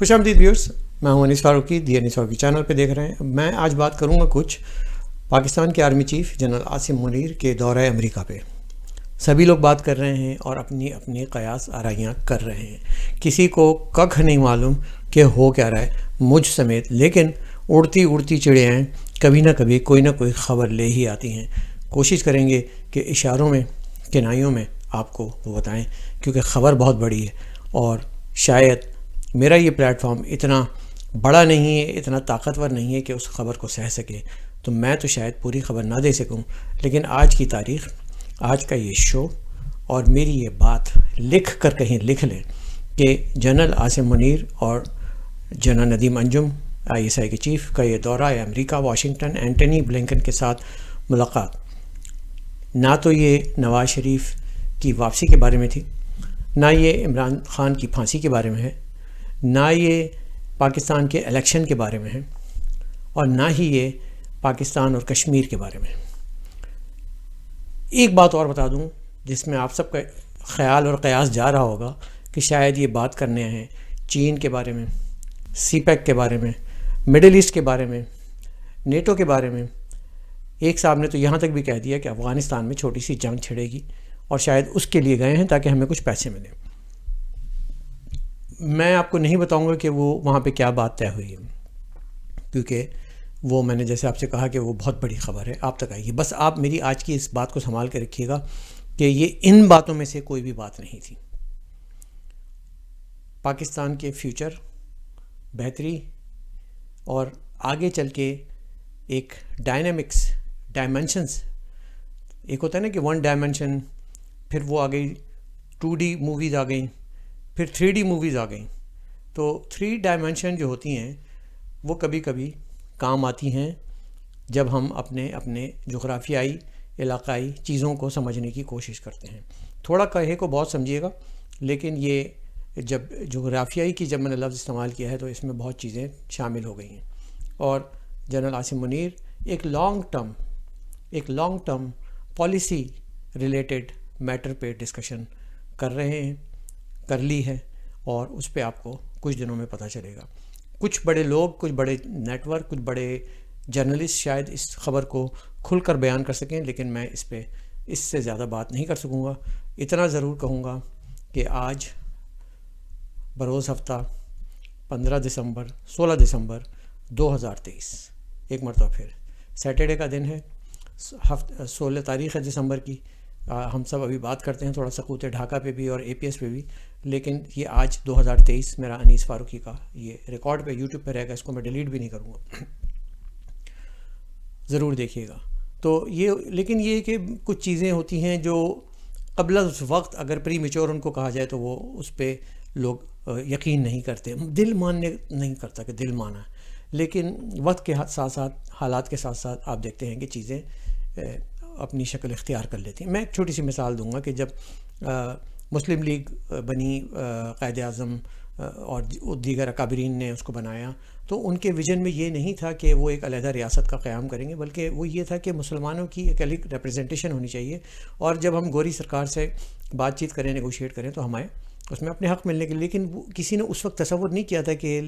خوش آمدید ویورز، میں ہوں انیس فاروقی، دی انیس فاروقی چینل پہ دیکھ رہے ہیں. میں آج بات کروں گا کچھ پاکستان کے army chief general Asim Munir کے دورہ امریکہ پہ. سبھی لوگ بات کر رہے ہیں اور اپنی اپنی قیاس آرائیاں کر رہے ہیں. کسی کو ککھ نہیں معلوم کہ ہو کیا رہا ہے، مجھ سمیت. لیکن اڑتی اڑتی چڑیاں کبھی نہ کبھی کوئی نہ کوئی خبر لے ہی آتی ہیں. کوشش کریں گے کہ اشاروں میں، کنائیوں میں آپ کو وہ بتائیں، کیونکہ خبر بہت بڑی ہے اور شاید میرا یہ پلیٹ فارم اتنا بڑا نہیں ہے، اتنا طاقتور نہیں ہے کہ اس خبر کو سہ سکے. تو میں تو شاید پوری خبر نہ دے سکوں، لیکن آج کی تاریخ، آج کا یہ شو اور میری یہ بات لکھ کر کہیں لکھ لیں کہ جنرل عاصم منیر اور جنرل ندیم انجم ISI کے چیف کا یہ دورہ ہے امریکہ، واشنگٹن، اینٹنی بلنکن کے ساتھ ملاقات. نہ تو یہ نواز شریف کی واپسی کے بارے میں تھی، نہ یہ عمران خان کی پھانسی کے بارے میں ہے، نہ یہ پاکستان کے الیکشن کے بارے میں ہے، اور نہ ہی یہ پاکستان اور کشمیر کے بارے میں. ایک بات اور بتا دوں جس میں آپ سب کا خیال اور قیاس جا رہا ہوگا کہ شاید یہ بات کرنے ہیں چین کے بارے میں، CPEC کے بارے میں، مڈل ایسٹ کے بارے میں، نیٹو کے بارے میں. ایک صاحب نے تو یہاں تک بھی کہہ دیا کہ افغانستان میں چھوٹی سی جنگ چھڑے گی اور شاید اس کے لیے گئے ہیں تاکہ ہمیں کچھ پیسے ملیں. میں آپ کو نہیں بتاؤں گا کہ وہ وہاں پہ کیا بات طے ہوئی ہے، کیونکہ وہ میں نے جیسے آپ سے کہا کہ وہ بہت بڑی خبر ہے، آپ تک آئے گی. بس آپ میری آج کی اس بات کو سنبھال کے رکھیے گا کہ یہ ان باتوں میں سے کوئی بھی بات نہیں تھی. پاکستان کے فیوچر، بہتری اور آگے چل کے ایک ڈائمنشنز، ایک ہوتا ہے نا کہ 1 ڈائمنشن، پھر وہ آ گئی 2D موویز آ گئیں، پھر 3D موویز آ گئیں. تو 3 ڈائمنشن جو ہوتی ہیں وہ کبھی کبھی کام آتی ہیں جب ہم اپنے جغرافیائی علاقائی چیزوں کو سمجھنے کی کوشش کرتے ہیں. تھوڑا کہے کو بہت سمجھیے گا، لیکن یہ جب جغرافیائی کی جب میں نے لفظ استعمال کیا ہے تو اس میں بہت چیزیں شامل ہو گئی ہیں. اور جنرل عاصم منیر ایک long term policy related matter پہ ڈسکشن کر رہے ہیں، کر لی ہے، اور اس پہ آپ کو کچھ دنوں میں پتہ چلے گا. کچھ بڑے لوگ، کچھ بڑے نیٹ ورک، کچھ بڑے جرنلسٹ شاید اس خبر کو کھل کر بیان کر سکیں، لیکن میں اس پہ اس سے زیادہ بات نہیں کر سکوں گا. اتنا ضرور کہوں گا کہ آج بروز ہفتہ 16 دسمبر 2023، ایک مرتبہ پھر سیٹرڈے کا دن ہے، 16 تاریخ ہے دسمبر کی. ہم سب ابھی بات کرتے ہیں تھوڑا سقوط ڈھاکہ پہ بھی اور APS پہ بھی، لیکن یہ آج 2023 میرا انیس فاروقی کا یہ ریکارڈ پہ YouTube پہ رہے گا، اس کو میں ڈیلیٹ بھی نہیں کروں گا، ضرور دیکھیے گا. تو یہ لیکن یہ کہ کچھ چیزیں ہوتی ہیں جو قبل اس وقت اگر پری میچور ان کو کہا جائے تو وہ اس پہ لوگ یقین نہیں کرتے، دل ماننے نہیں کرتا کہ دل مانا. لیکن وقت کے ساتھ ساتھ، حالات کے ساتھ ساتھ آپ دیکھتے ہیں کہ چیزیں اپنی شکل اختیار کر لیتی ہیں. میں ایک چھوٹی سی مثال دوں گا کہ جب مسلم لیگ بنی، قائد اعظم اور دیگر اکابرین نے اس کو بنایا، تو ان کے ویژن میں یہ نہیں تھا کہ وہ ایک علیحدہ ریاست کا قیام کریں گے، بلکہ وہ یہ تھا کہ مسلمانوں کی ایک الگ ریپرزنٹیشن ہونی چاہیے، اور جب ہم گوری سرکار سے بات چیت کریں، نیگوشیٹ کریں، تو ہمیں اس میں اپنے حق ملنے کے. لیکن کسی نے اس وقت تصور نہیں کیا تھا کہ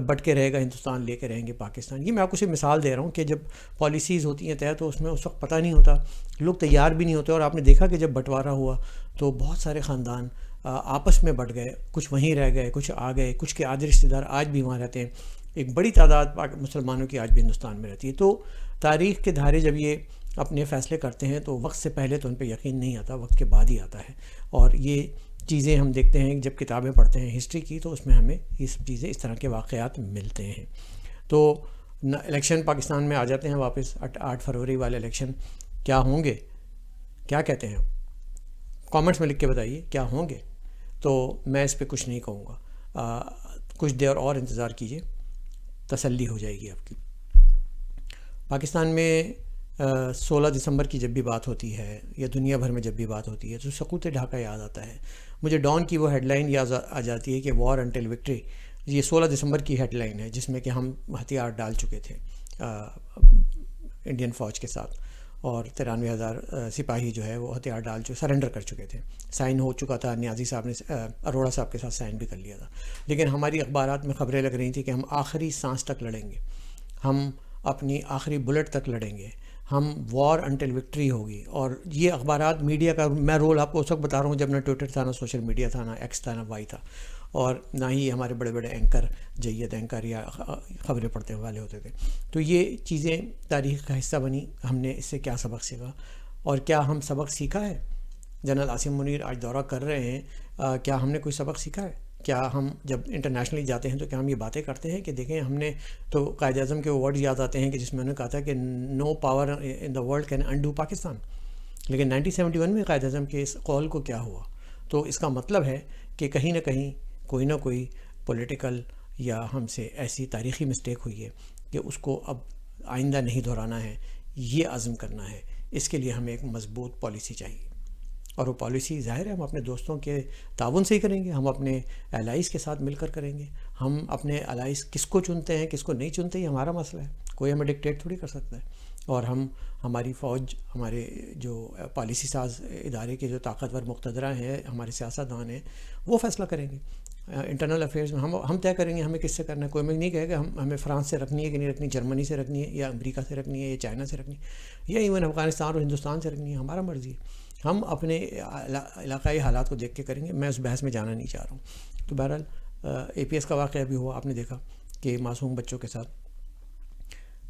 بٹ کے رہے گا ہندوستان، لے کے رہیں گے پاکستان. یہ میں آپ کو صرف مثال دے رہا ہوں کہ جب پالیسیز ہوتی ہیں طے تو اس میں اس وقت پتہ نہیں ہوتا، لوگ تیار بھی نہیں ہوتے. اور آپ نے دیکھا کہ جب بٹوارہ ہوا تو بہت سارے خاندان آپس میں بٹ گئے، کچھ وہیں رہ گئے، کچھ آ گئے، کچھ کے آدھے رشتہ دار آج بھی وہاں رہتے ہیں. ایک بڑی تعداد مسلمانوں کی آج بھی ہندوستان میں رہتی ہے. تو تاریخ کے دھارے جب یہ اپنے فیصلے کرتے ہیں تو وقت سے پہلے تو ان پہ یقین نہیں آتا، وقت کے بعد ہی آتا ہے. اور یہ چیزیں ہم دیکھتے ہیں جب کتابیں پڑھتے ہیں ہسٹری کی، تو اس میں ہمیں یہ سب چیزیں، اس طرح کے واقعات ملتے ہیں. تو الیکشن پاکستان میں آ جاتے ہیں واپس، 8 فروری والے الیکشن کیا ہوں گے؟ کیا کہتے ہیں؟ کامنٹس میں لکھ کے بتائیے کیا ہوں گے. تو میں اس پہ کچھ نہیں کہوں گا، کچھ دیر اور انتظار کیجیے، تسلی ہو جائے گی آپ کی. پاکستان میں 16 دسمبر کی جب بھی بات ہوتی ہے یا دنیا بھر میں جب بھی بات ہوتی ہے تو سقوط ڈھاکہ یاد آتا ہے. مجھے ڈان کی وہ ہیڈ لائن یاد آ جاتی ہے کہ وار انٹل وکٹری. یہ 16 دسمبر کی ہیڈ لائن ہے جس میں کہ ہم ہتھیار ڈال چکے تھے انڈین فوج کے ساتھ، اور 93,000 سپاہی جو ہے وہ ہتھیار ڈال سرنڈر کر چکے تھے. سائن ہو چکا تھا, نیازی صاحب نے اروڑا صاحب کے ساتھ سائن بھی کر لیا تھا. لیکن ہماری اخبارات میں خبریں لگ رہی تھیں کہ ہم آخری سانس تک لڑیں گے, ہم اپنی آخری بلٹ تک لڑیں گے, ہم وار انٹل وکٹری ہوگی. اور یہ اخبارات میڈیا کا میں رول آپ کو اس وقت بتا رہا ہوں جب نہ ٹویٹر تھا, نہ سوشل میڈیا تھا, نہ ایکس تھا, نہ وائی تھا, اور نہ ہی ہمارے بڑے بڑے اینکر جید اینکر یا خبریں پڑھنے والے ہوتے تھے. تو یہ چیزیں تاریخ کا حصہ بنی. ہم نے اس سے کیا سبق سیکھا, اور کیا ہم سبق سیکھا ہے؟ جنرل عاصم منیر آج دورہ کر رہے ہیں, کیا ہم نے کوئی سبق سیکھا ہے؟ کیا ہم جب انٹرنیشنلی جاتے ہیں تو کیا ہم یہ باتیں کرتے ہیں کہ دیکھیں ہم نے تو قائد اعظم کے ورڈ یاد آتے ہیں کہ جس میں انہوں نے کہا تھا کہ no power in the world can undo Pakistan. لیکن 1971 میں قائد اعظم کے اس قول کو کیا ہوا؟ تو اس کا مطلب ہے کہ کہیں نہ کہیں کوئی نہ کوئی پولیٹیکل یا ہم سے ایسی تاریخی مسٹیک ہوئی ہے کہ اس کو اب آئندہ نہیں دہرانا ہے, یہ عزم کرنا ہے. اس کے لیے ہمیں ایک مضبوط پالیسی چاہیے, اور وہ پالیسی ظاہر ہے ہم اپنے دوستوں کے تعاون سے ہی کریں گے, ہم اپنے الائز کے ساتھ مل کر کریں گے. ہم اپنے الائز کس کو چنتے ہیں کس کو نہیں چنتے یہ ہمارا مسئلہ ہے, کوئی ہمیں ڈکٹیٹ تھوڑی کر سکتا ہے. اور ہماری فوج, ہمارے جو پالیسی ساز ادارے کے جو طاقتور مقتدرہ ہیں, ہمارے سیاستدان ہیں, وہ فیصلہ کریں گے. انٹرنل افیئرز میں ہم طے کریں گے ہمیں کس سے کرنا ہے. کوئی نہیں کہے گا ہمیں فرانس سے رکھنی ہے کہ نہیں رکھنی, جرمنی سے رکھنی ہے یا امریکہ سے رکھنی ہے یا چائنا سے رکھنی ہے یا ایون افغانستان اور ہندوستان سے رکھنی ہے, ہمارا مرضی ہے. ہم اپنے علاقائی حالات کو دیکھ کے کریں گے. میں اس بحث میں جانا نہیں چاہ رہا ہوں. تو بہرحال APS کا واقعہ بھی ہوا, آپ نے دیکھا کہ معصوم بچوں کے ساتھ.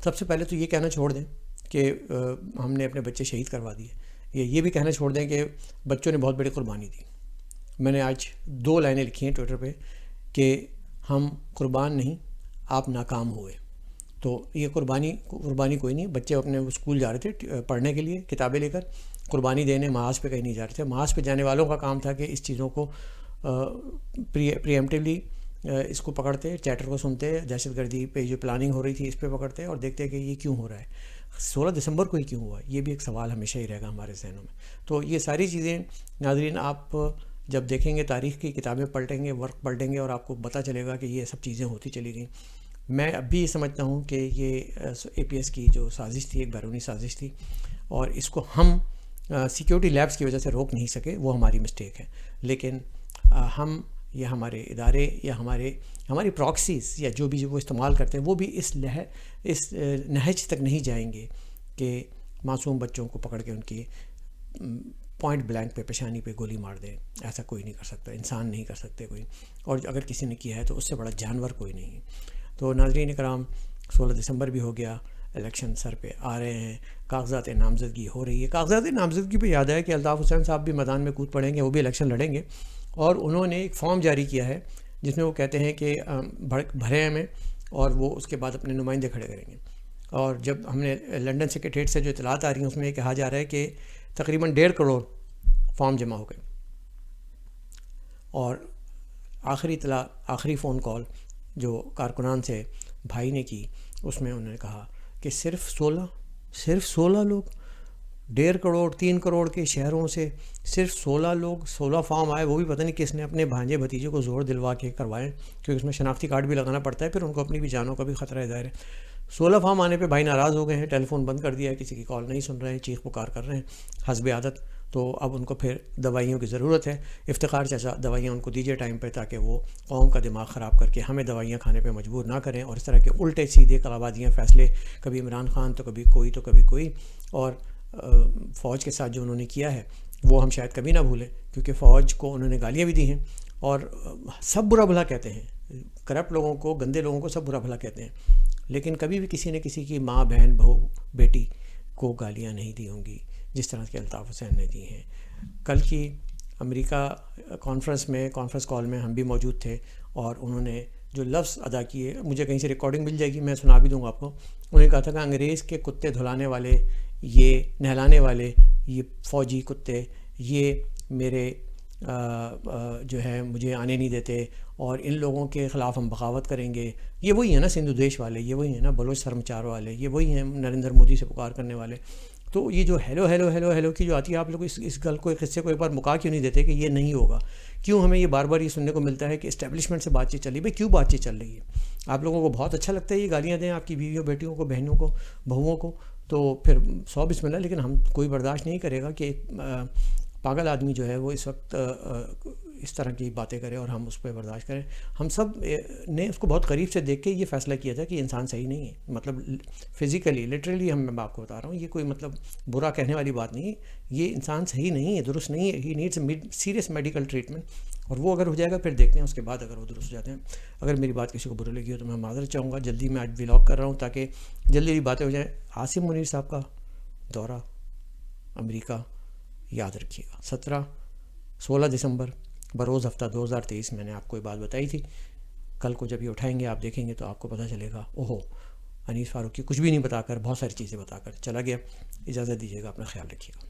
سب سے پہلے تو یہ کہنا چھوڑ دیں کہ ہم نے اپنے بچے شہید کروا دیے. یہ بھی کہنا چھوڑ دیں کہ بچوں نے بہت بڑی قربانی دی. میں نے آج 2 لائنیں لکھی ہیں ٹویٹر پہ کہ ہم قربان نہیں, آپ ناکام ہوئے. تو یہ قربانی کوئی نہیں. بچے اپنے اسکول جا رہے تھے پڑھنے کے لیے, کتابیں لے کر, قربانی دینے محاذ پہ کہیں نہیں جا رہے تھے. محاذ پہ جانے والوں کا کام تھا کہ اس چیزوں کو پریمپٹیولی اس کو پکڑتے, چیٹر کو سنتے, دہشت گردی پہ جو پلاننگ ہو رہی تھی اس پہ پکڑتے اور دیکھتے کہ یہ کیوں ہو رہا ہے, 16 دسمبر کو ہی کیوں ہوا. یہ بھی ایک سوال ہمیشہ ہی رہے گا ہمارے ذہنوں میں. تو یہ ساری چیزیں ناظرین آپ جب دیکھیں گے, تاریخ کی کتابیں پلٹیں گے, ورق پلٹیں گے, اور آپ کو پتہ چلے گا کہ یہ سب چیزیں ہوتی چلی گئیں. میں اب بھی یہ سمجھتا ہوں کہ یہ APS کی جو سازش تھی ایک بیرونی سازش تھی, اور اس کو ہم سیکیورٹی لیبس کی وجہ سے روک نہیں سکے, وہ ہماری مسٹیک ہے. لیکن ہم یا ہمارے ادارے یا ہماری پراکسیز یا جو بھی وہ استعمال کرتے ہیں وہ بھی اس نہج تک نہیں جائیں گے کہ معصوم بچوں کو پکڑ کے ان کی پوائنٹ بلینک پہ پیشانی پہ گولی مار دیں. ایسا کوئی نہیں کر سکتا, انسان نہیں کر سکتے کوئی, اور اگر کسی نے کیا ہے تو اس سے بڑا جانور کوئی نہیں ہے. تو ناظرین کرام, 16 دسمبر بھی ہو گیا, الیکشن سر پہ آ رہے ہیں, کاغذات نامزدگی ہو رہی ہے. کاغذات نامزدگی پہ یاد ہے کہ الطاف حسین صاحب بھی میدان میں کود پڑیں گے, وہ بھی الیکشن لڑیں گے, اور انہوں نے ایک فارم جاری کیا ہے جس میں وہ کہتے ہیں کہ بھرے ہمیں, اور وہ اس کے بعد اپنے نمائندے کھڑے کریں گے. اور جب ہم نے لنڈن سیکریٹریٹ سے جو اطلاعات آ رہی ہیں اس میں یہ کہا جا رہا ہے کہ تقریباً 1.5 کروڑ فارم جمع ہو گئے. اور آخری اطلاع, آخری فون کال جو کارکنان سے بھائی نے کی, اس میں انہوں نے کہا کہ صرف 16 لوگ, 1.5 کروڑ 3 کروڑ کے شہروں سے صرف 16 لوگ, 16 فارم آئے, وہ بھی پتہ نہیں کس نے اپنے بھانجے بھتیجے کو زور دلوا کے کروائے, کیونکہ اس میں شناختی کارڈ بھی لگانا پڑتا ہے, پھر ان کو اپنی بھی جانوں کا بھی خطرہ ہے ظاہر ہے. 16 فارم آنے پہ بھائی ناراض ہو گئے ہیں, ٹیلی فون بند کر دیا ہے, کسی کی کال نہیں سن رہے ہیں, چیخ پکار کر رہے ہیں حسب عادت. تو اب ان کو پھر دوائیوں کی ضرورت ہے. افتخار چاچا دوائیاں ان کو دیجیے ٹائم پہ, تاکہ وہ قوم کا دماغ خراب کر کے ہمیں دوائیاں کھانے پہ مجبور نہ کریں, اور اس طرح کے الٹے سیدھے کلابادیاں فیصلے, کبھی عمران خان تو کبھی کوئی. اور فوج کے ساتھ جو انہوں نے کیا ہے وہ ہم شاید کبھی نہ بھولیں, کیونکہ فوج کو انہوں نے گالیاں بھی دی ہیں, اور سب برا بھلا کہتے ہیں, کرپٹ لوگوں کو, گندے لوگوں کو سب برا بھلا کہتے ہیں, لیکن کبھی بھی کسی نے کسی کی ماں, بہن, بہو, بیٹی کو گالیاں نہیں دی ہوں گی جس طرح کہ الطاف حسین نے دی ہیں. کل کی امریکہ کانفرنس کال میں ہم بھی موجود تھے, اور انہوں نے جو لفظ ادا کیے, مجھے کہیں سے ریکارڈنگ مل جائے گی, میں سنا بھی دوں گا آپ کو. انہوں نے کہا تھا کہ انگریز کے کتے دھلانے والے, یہ نہلانے والے, یہ فوجی کتے, یہ میرے جو ہے مجھے آنے نہیں دیتے, اور ان لوگوں کے خلاف ہم بغاوت کریں گے. یہ وہی ہیں نا سندھو دیش والے, یہ وہی ہیں نا بلوچ سرمچار والے, یہ وہی ہیں نریندر مودی سے پکار کرنے والے. تو یہ جو ہیلو ہیلو ہیلو ہیلو کی جو آتی ہے, آپ لوگ اس گل کو, قصے کو ایک بار مکا کیوں نہیں دیتے کہ یہ نہیں ہوگا؟ کیوں ہمیں یہ بار بار یہ سننے کو ملتا ہے کہ اسٹیبلشمنٹ سے بات چیت چل رہی ہے؟ بھائی کیوں بات چیت چل رہی ہے؟ آپ لوگوں کو بہت اچھا لگتا ہے یہ گالیاں دیں آپ کی بیویوں, بیٹیوں کو, بہنوں کو, بہوؤں کو, تو پھر 100 بسم اللہ. لیکن ہم کوئی برداشت نہیں کرے گا کہ ایک پاگل آدمی جو ہے وہ اس وقت اس طرح کی باتیں کرے اور ہم اس پہ برداشت کریں. ہم سب نے اس کو بہت قریب سے دیکھ کے یہ فیصلہ کیا تھا کہ انسان صحیح نہیں ہے, مطلب فزیکلی لٹرلی میں آپ کو بتا رہا ہوں, یہ کوئی مطلب برا کہنے والی بات نہیں ہے. یہ انسان صحیح نہیں ہے, درست نہیں ہے, he needs serious medical treatment. اور وہ اگر ہو جائے گا پھر دیکھتے ہیں اس کے بعد اگر وہ درست ہو جاتے ہیں. اگر میری بات کسی کو بری لگی ہو تو میں معذرت چاہوں گا. جلدی میں آج ولاگ کر رہا ہوں تاکہ جلدی یہ باتیں ہو جائیں. عاصم منیر صاحب کا دورہ امریکہ یاد رکھیے گا, 16 دسمبر بروز ہفتہ 2023. میں نے آپ کو یہ بات بتائی تھی. کل کو جب یہ اٹھائیں گے آپ دیکھیں گے تو آپ کو پتہ چلے گا اوہو انیس فاروقی کچھ بھی نہیں بتا کر, بہت ساری چیزیں بتا کر چلا گیا. اجازت دیجیے گا, اپنا خیال رکھیے گا.